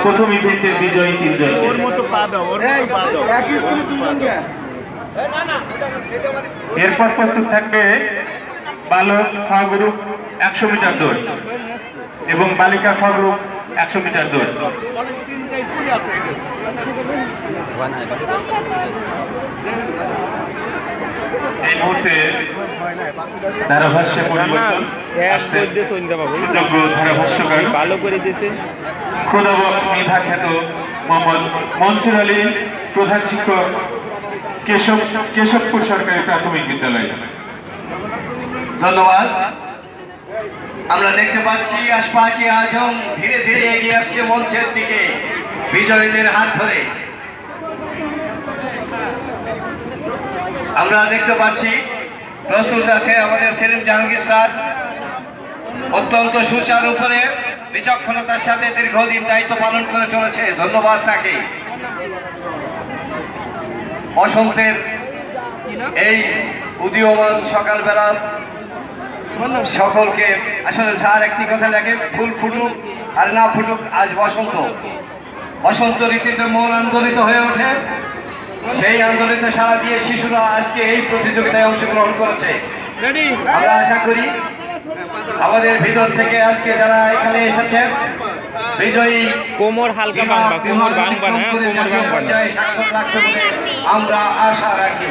প্রথম ইভেন্টের বিজয়ী তিনজন। এরপর প্রস্তুত থাকবে বালক খ গ্রুপ 100 মিটার দৌড় এবং বালিকা খ গ্রুপ 100 মিটার দৌড়। এই মুহূর্তে ধারাভাষ্যে পরিবর্তন আসছে। সুযোগ্য ধারাভাষ্যকার খোদাবক্স মেধা খ্যাত মোহাম্মদ মনসুর আলী, প্রধান শিক্ষক, কেশবপুর সরকারি প্রাথমিক বিদ্যালয়। ধন্যবাদ। আমরা দেখতে পাচ্ছি আশফাকি আজম ধীরে ধীরে এগিয়ে আসছে মঞ্চের দিকে বিজয়ীদের হাত ধরে। আমরা দেখতে পাচ্ছি প্রস্তুত আছে আমাদের সেলিম জাহাঙ্গীর স্যার, অত্যন্ত সুচারুভাবে বিচক্ষণতার সাথে দীর্ঘদিন দায়িত্ব পালন করে চলেছে। ধন্যবাদ তাকে। বসন্তের এই উদীয়মান সকালবেলা সকলকে আসলে স্যার একটি কথা লেখে, ফুল ফুটুক আর না ফুটুক, আজ বসন্ত। বসন্ত ঋতুতে মন আন্দোলিত হয়ে ওঠে। সেই আন্দোলিত সাড়া দিয়ে শিশুরা আজকে এই প্রতিযোগিতায় অংশগ্রহণ করেছে। আমরা আশা করি আমাদের ভিতর থেকে আজকে যারা এখানে এসেছেন বিজয়ী কোমর হালকা ভাঙবা, কোমর ভাঙবা না, কোমর ভাঙবা না, স্বাক্ষর রাখবে বলে আমরা আশা রাখি।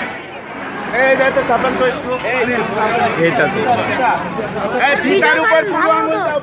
এই যে তো চাপেন তো একটু এইটা তো এই ফিতার উপর পুরো আঙুল দাও,